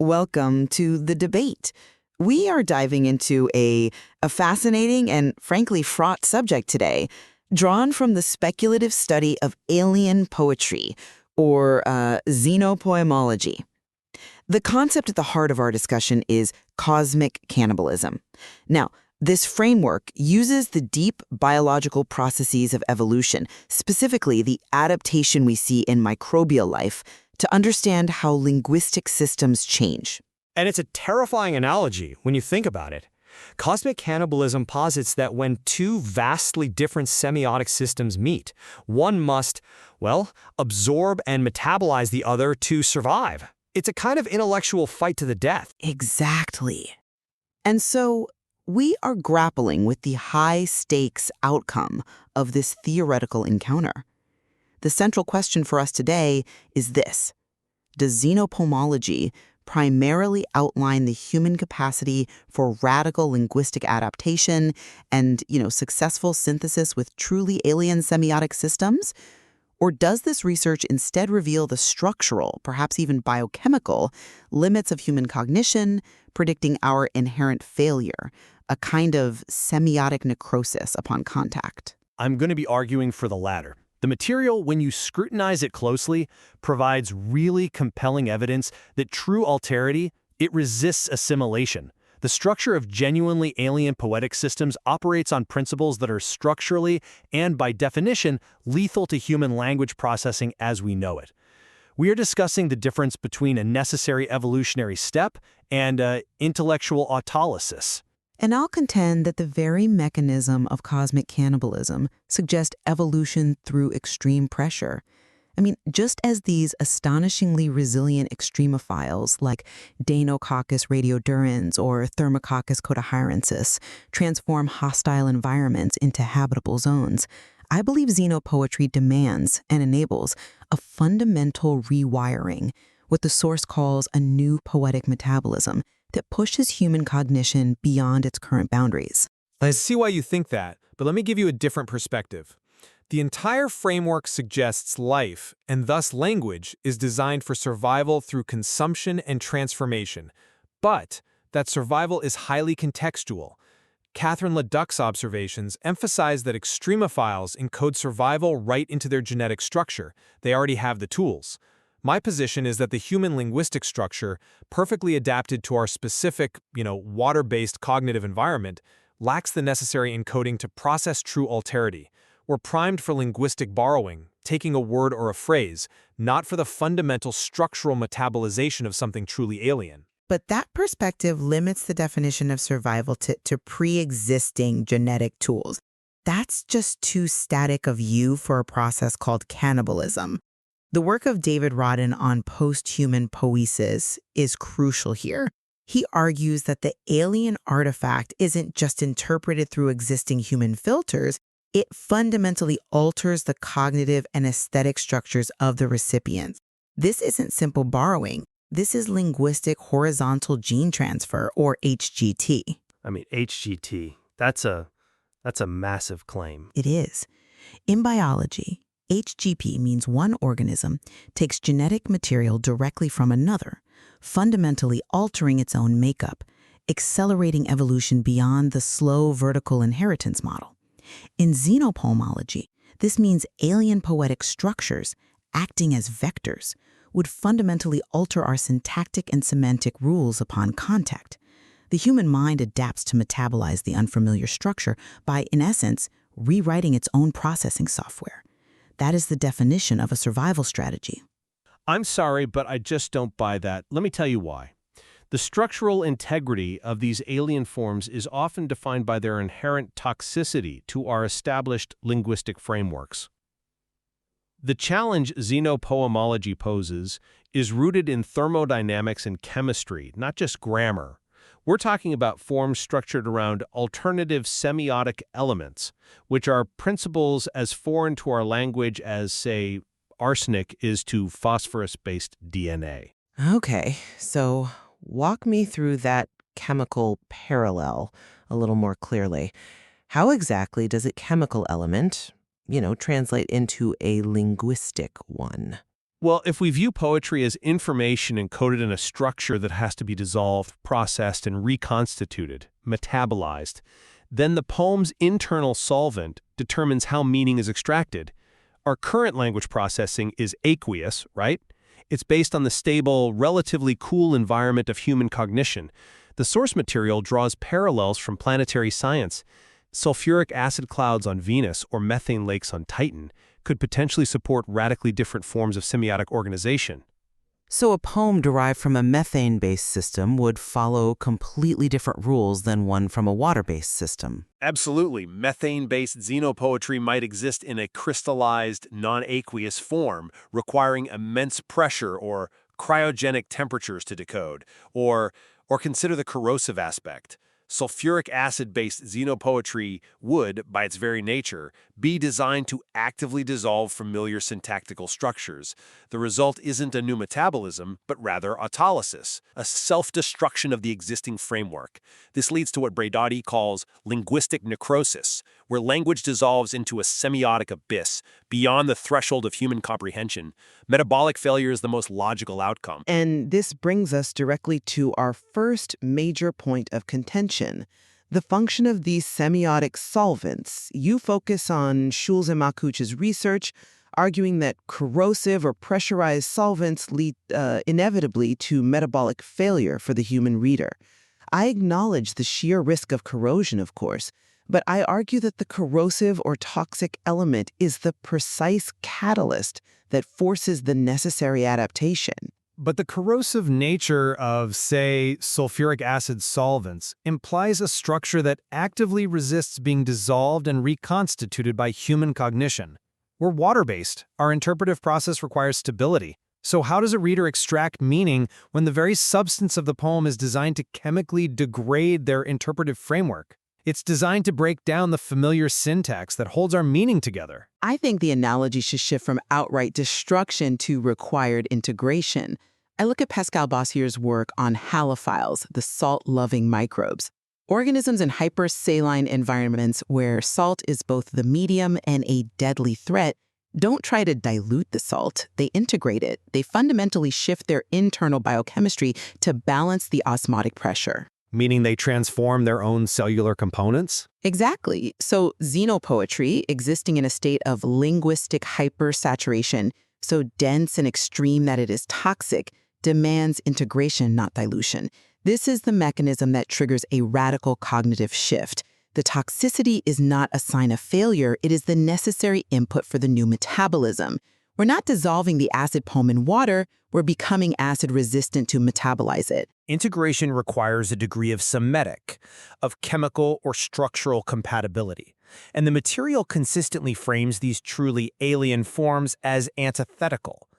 Welcome to the debate. We are diving into a fascinating and frankly fraught subject today, drawn from the speculative study of alien poetry, or xenopoemology. The concept at the heart of our discussion is cosmic cannibalism. Now, this framework uses the deep biological processes of evolution, specifically the adaptation we see in microbial life, to understand how linguistic systems change. And it's a terrifying analogy when you think about it. Cosmic cannibalism posits that when two vastly different semiotic systems meet, one must, absorb and metabolize the other to survive. It's a kind of intellectual fight to the death. Exactly. And so we are grappling with the high-stakes outcome of this theoretical encounter. The central question for us today is this: does xenopoemology primarily outline the human capacity for radical linguistic adaptation and, successful synthesis with truly alien semiotic systems? Or does this research instead reveal the structural, perhaps even biochemical, limits of human cognition, predicting our inherent failure, a kind of semiotic necrosis upon contact? I'm going to be arguing for the latter. The material, when you scrutinize it closely, provides really compelling evidence that true alterity, it resists assimilation. The structure of genuinely alien poetic systems operates on principles that are structurally and, by definition, lethal to human language processing as we know it. We are discussing the difference between a necessary evolutionary step and intellectual autolysis. And I'll contend that the very mechanism of cosmic cannibalism suggests evolution through extreme pressure. Just as these astonishingly resilient extremophiles like Deinococcus radiodurans or Thermococcus codahirensis transform hostile environments into habitable zones, I believe xenopoetry demands and enables a fundamental rewiring, what the source calls a new poetic metabolism that pushes human cognition beyond its current boundaries. I see why you think that, but let me give you a different perspective. The entire framework suggests life, and thus language, is designed for survival through consumption and transformation. But that survival is highly contextual. Catherine Leduc's observations emphasize that extremophiles encode survival right into their genetic structure. They already have the tools. My position is that the human linguistic structure, perfectly adapted to our specific, water-based cognitive environment, lacks the necessary encoding to process true alterity. We're primed for linguistic borrowing, taking a word or a phrase, not for the fundamental structural metabolization of something truly alien. But that perspective limits the definition of survival to pre-existing genetic tools. That's just too static a view for a process called cannibalism. The work of David Rodin on post-human poesis is crucial here. He argues that the alien artifact isn't just interpreted through existing human filters, it fundamentally alters the cognitive and aesthetic structures of the recipients. This isn't simple borrowing. This is linguistic horizontal gene transfer, or HGT. HGT, that's a massive claim. It is. In biology, HGP means one organism takes genetic material directly from another, fundamentally altering its own makeup, accelerating evolution beyond the slow vertical inheritance model. In xenopoemology, this means alien poetic structures, acting as vectors, would fundamentally alter our syntactic and semantic rules upon contact. The human mind adapts to metabolize the unfamiliar structure by, in essence, rewriting its own processing software. That is the definition of a survival strategy. I'm sorry, but I just don't buy that. Let me tell you why. The structural integrity of these alien forms is often defined by their inherent toxicity to our established linguistic frameworks. The challenge xenopoemology poses is rooted in thermodynamics and chemistry, not just grammar. We're talking about forms structured around alternative semiotic elements, which are principles as foreign to our language as, say, arsenic is to phosphorus-based DNA. Okay, so walk me through that chemical parallel a little more clearly. How exactly does a chemical element, translate into a linguistic one? Well, if we view poetry as information encoded in a structure that has to be dissolved, processed, and reconstituted, metabolized, then the poem's internal solvent determines how meaning is extracted. Our current language processing is aqueous, right? It's based on the stable, relatively cool environment of human cognition. The source material draws parallels from planetary science. Sulfuric acid clouds on Venus or methane lakes on Titan could potentially support radically different forms of semiotic organization. So a poem derived from a methane-based system would follow completely different rules than one from a water-based system. Absolutely. Methane-based xenopoetry might exist in a crystallized, non-aqueous form, requiring immense pressure or cryogenic temperatures to decode, or consider the corrosive aspect. Sulfuric acid-based xenopoetry would, by its very nature, be designed to actively dissolve familiar syntactical structures. The result isn't a new metabolism, but rather autolysis, a self-destruction of the existing framework. This leads to what Braidotti calls linguistic necrosis, where language dissolves into a semiotic abyss, beyond the threshold of human comprehension. Metabolic failure is the most logical outcome. And this brings us directly to our first major point of contention, the function of these semiotic solvents. You focus on Schulz and Makuch's research, arguing that corrosive or pressurized solvents lead inevitably to metabolic failure for the human reader. I acknowledge the sheer risk of corrosion, of course, but I argue that the corrosive or toxic element is the precise catalyst that forces the necessary adaptation. But the corrosive nature of, say, sulfuric acid solvents implies a structure that actively resists being dissolved and reconstituted by human cognition. We're water-based. Our interpretive process requires stability. So how does a reader extract meaning when the very substance of the poem is designed to chemically degrade their interpretive framework? It's designed to break down the familiar syntax that holds our meaning together. I think the analogy should shift from outright destruction to required integration. I look at Pascal Bossier's work on halophiles, the salt-loving microbes. Organisms in hypersaline environments where salt is both the medium and a deadly threat don't try to dilute the salt, they integrate it. They fundamentally shift their internal biochemistry to balance the osmotic pressure. Meaning they transform their own cellular components? Exactly. So xenopoetry, existing in a state of linguistic hypersaturation, so dense and extreme that it is toxic, demands integration, not dilution. This is the mechanism that triggers a radical cognitive shift. The toxicity is not a sign of failure, it is the necessary input for the new metabolism. We're not dissolving the acid poem in water, we're becoming acid-resistant to metabolize it. Integration requires a degree of semiotic, of chemical or structural compatibility. And the material consistently frames these truly alien forms as antithetical.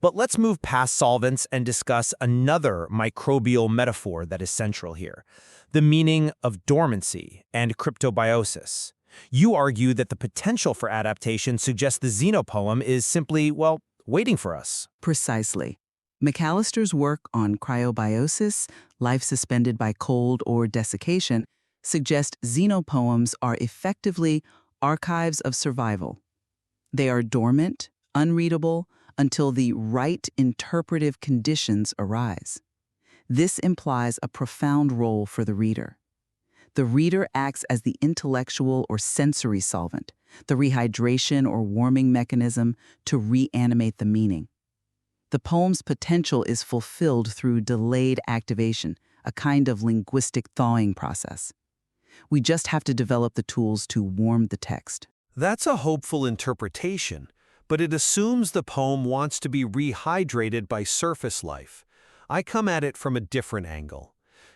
But let's move past solvents and discuss another microbial metaphor that is central here, the meaning of dormancy and cryptobiosis. You argue that the potential for adaptation suggests the xenopoem is simply, well, waiting for us. Precisely. McAllister's work on cryobiosis, life suspended by cold or desiccation, suggests xenopoems are effectively archives of survival. They are dormant, unreadable, until the right interpretive conditions arise. This implies a profound role for the reader. The reader acts as the intellectual or sensory solvent, the rehydration or warming mechanism to reanimate the meaning. The poem's potential is fulfilled through delayed activation, a kind of linguistic thawing process. We just have to develop the tools to warm the text. That's a hopeful interpretation, but it assumes the poem wants to be rehydrated by surface life. I come at it from a different angle.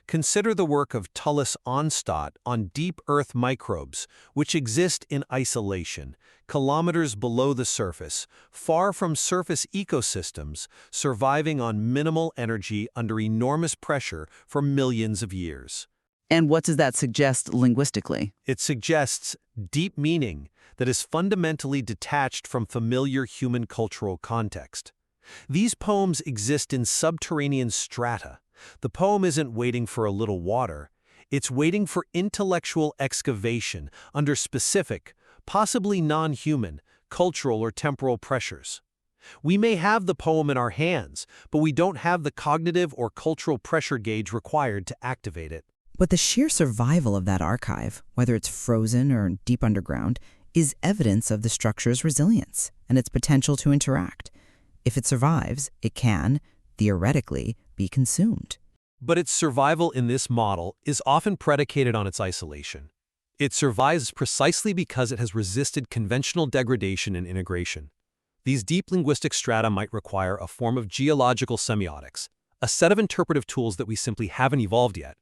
Consider the work of Tullis Onstad on deep earth microbes, which exist in isolation, kilometers below the surface, far from surface ecosystems, surviving on minimal energy under enormous pressure for millions of years. And what does that suggest linguistically? It suggests deep meaning that is fundamentally detached from familiar human cultural context. These poems exist in subterranean strata. The poem isn't waiting for a little water. It's waiting for intellectual excavation under specific, possibly non-human, cultural or temporal pressures. We may have the poem in our hands, but we don't have the cognitive or cultural pressure gauge required to activate it. But the sheer survival of that archive, whether it's frozen or deep underground, is evidence of the structure's resilience and its potential to interact. If it survives, it can, theoretically, be consumed. But its survival in this model is often predicated on its isolation. It survives precisely because it has resisted conventional degradation and integration. These deep linguistic strata might require a form of geological semiotics, a set of interpretive tools that we simply haven't evolved yet.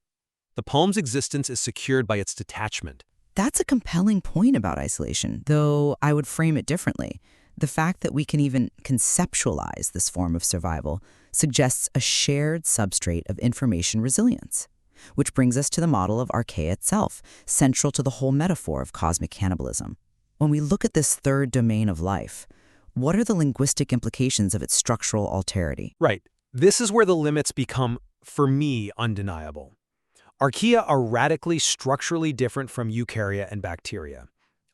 The poem's existence is secured by its detachment. That's a compelling point about isolation, though I would frame it differently. The fact that we can even conceptualize this form of survival suggests a shared substrate of information resilience, which brings us to the model of archaea itself, central to the whole metaphor of cosmic cannibalism. When we look at this third domain of life, what are the linguistic implications of its structural alterity? Right. This is where the limits become, for me, undeniable. Archaea are radically structurally different from eukarya and bacteria.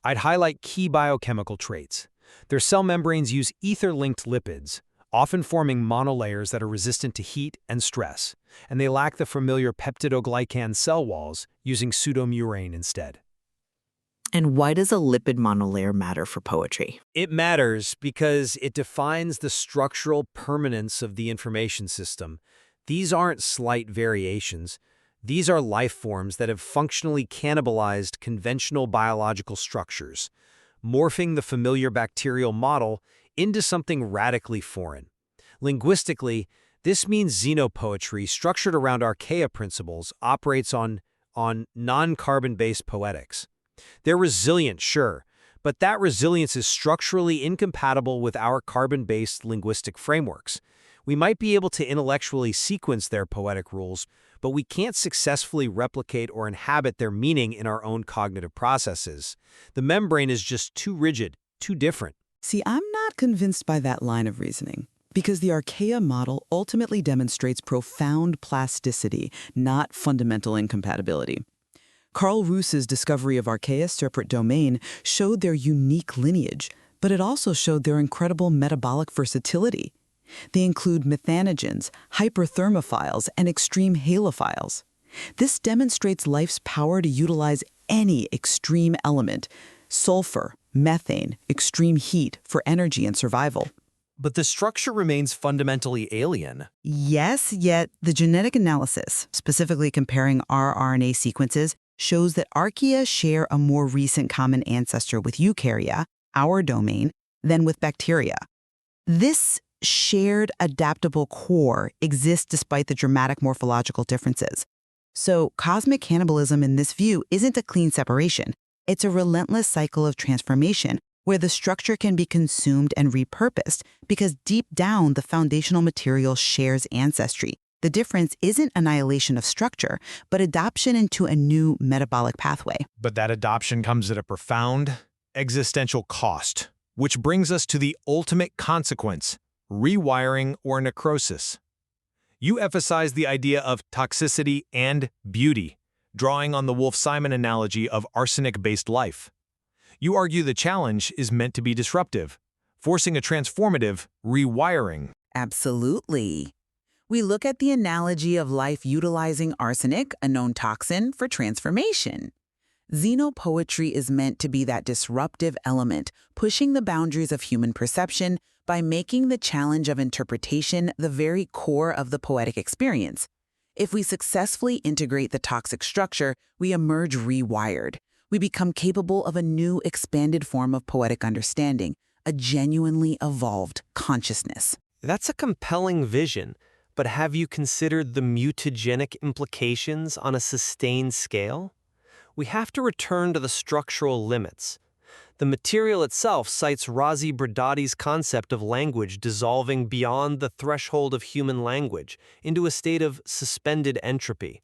I'd highlight key biochemical traits. Their cell membranes use ether-linked lipids, often forming monolayers that are resistant to heat and stress, and they lack the familiar peptidoglycan cell walls, using pseudomurane instead. And why does a lipid monolayer matter for poetry? It matters because it defines the structural permanence of the information system. These aren't slight variations. These are life forms that have functionally cannibalized conventional biological structures, morphing the familiar bacterial model into something radically foreign. Linguistically, this means xenopoetry, structured around archaea principles, operates on non-carbon-based poetics. They're resilient, sure, but that resilience is structurally incompatible with our carbon-based linguistic frameworks. We might be able to intellectually sequence their poetic rules, but we can't successfully replicate or inhabit their meaning in our own cognitive processes. The membrane is just too rigid, too different. See, I'm not convinced by that line of reasoning, because the archaea model ultimately demonstrates profound plasticity, not fundamental incompatibility. Carl Roos's discovery of archaea's separate domain showed their unique lineage, but it also showed their incredible metabolic versatility. They include methanogens, hyperthermophiles, and extreme halophiles. This demonstrates life's power to utilize any extreme element, sulfur, methane, extreme heat, for energy and survival. But the structure remains fundamentally alien. Yes, yet the genetic analysis, specifically comparing rRNA sequences, shows that archaea share a more recent common ancestor with eukarya, our domain, than with bacteria. This shared adaptable core exists despite the dramatic morphological differences. So cosmic cannibalism in this view isn't a clean separation. It's a relentless cycle of transformation where the structure can be consumed and repurposed because deep down the foundational material shares ancestry. The difference isn't annihilation of structure, but adoption into a new metabolic pathway. But that adoption comes at a profound existential cost, which brings us to the ultimate consequence: rewiring or necrosis. You emphasize the idea of toxicity and beauty, drawing on the Wolf-Simon analogy of arsenic-based life. You argue the challenge is meant to be disruptive, forcing a transformative rewiring. Absolutely. We look at the analogy of life utilizing arsenic, a known toxin, for transformation. Xenopoetry is meant to be that disruptive element, pushing the boundaries of human perception by making the challenge of interpretation the very core of the poetic experience. If we successfully integrate the toxic structure, we emerge rewired. We become capable of a new, expanded form of poetic understanding, a genuinely evolved consciousness. That's a compelling vision, but have you considered the mutagenic implications on a sustained scale? We have to return to the structural limits. The material itself cites Razi Bradati's concept of language dissolving beyond the threshold of human language into a state of suspended entropy.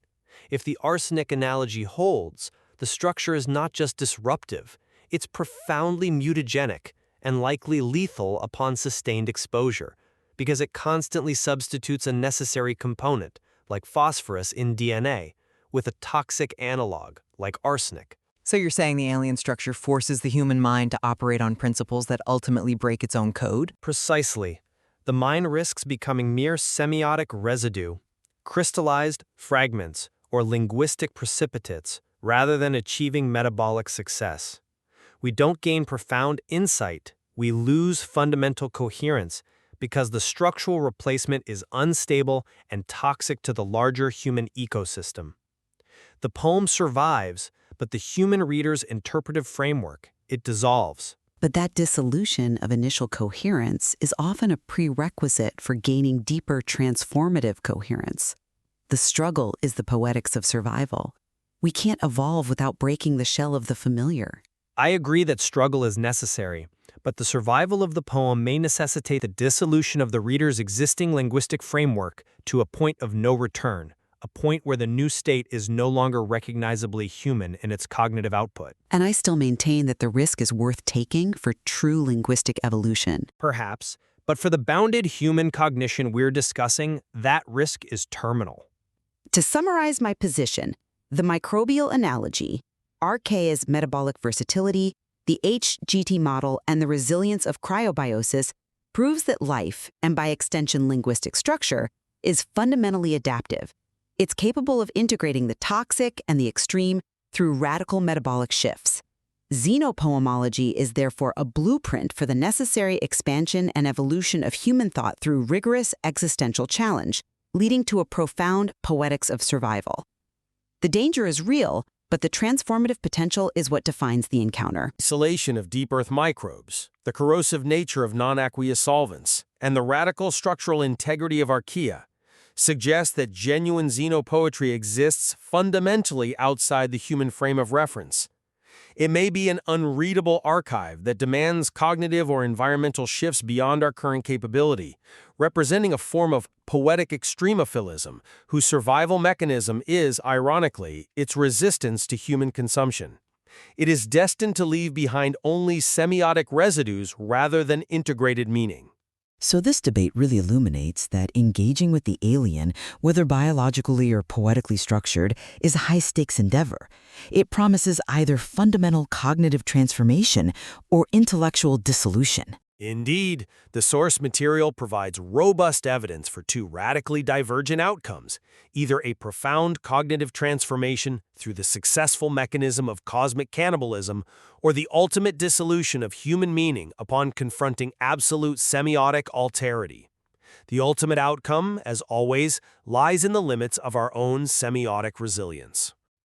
If the arsenic analogy holds, the structure is not just disruptive, it's profoundly mutagenic and likely lethal upon sustained exposure, because it constantly substitutes a necessary component, like phosphorus in DNA, with a toxic analog, like arsenic. So you're saying the alien structure forces the human mind to operate on principles that ultimately break its own code? Precisely. The mind risks becoming mere semiotic residue, crystallized fragments, or linguistic precipitates, rather than achieving metabolic success. We don't gain profound insight, we lose fundamental coherence, because the structural replacement is unstable and toxic to the larger human ecosystem. The poem survives, but the human reader's interpretive framework, it dissolves. But that dissolution of initial coherence is often a prerequisite for gaining deeper transformative coherence. The struggle is the poetics of survival. We can't evolve without breaking the shell of the familiar. I agree that struggle is necessary, but the survival of the poem may necessitate the dissolution of the reader's existing linguistic framework to a point of no return, a point where the new state is no longer recognizably human in its cognitive output. And I still maintain that the risk is worth taking for true linguistic evolution. Perhaps, but for the bounded human cognition we're discussing, that risk is terminal. To summarize my position, the microbial analogy, Archaea's metabolic versatility, the HGT model, and the resilience of cryobiosis proves that life, and by extension linguistic structure, is fundamentally adaptive. It's capable of integrating the toxic and the extreme through radical metabolic shifts. Xenopoemology is therefore a blueprint for the necessary expansion and evolution of human thought through rigorous existential challenge, leading to a profound poetics of survival. The danger is real, but the transformative potential is what defines the encounter. Isolation of deep earth microbes, the corrosive nature of non-aqueous solvents, and the radical structural integrity of archaea suggest that genuine xenopoetry exists fundamentally outside the human frame of reference. It may be an unreadable archive that demands cognitive or environmental shifts beyond our current capability, representing a form of poetic extremophilism whose survival mechanism is, ironically, its resistance to human consumption. It is destined to leave behind only semiotic residues rather than integrated meaning. So this debate really illuminates that engaging with the alien, whether biologically or poetically structured, is a high-stakes endeavor. It promises either fundamental cognitive transformation or intellectual dissolution. Indeed, the source material provides robust evidence for two radically divergent outcomes, either a profound cognitive transformation through the successful mechanism of cosmic cannibalism, or the ultimate dissolution of human meaning upon confronting absolute semiotic alterity. The ultimate outcome, as always, lies in the limits of our own semiotic resilience.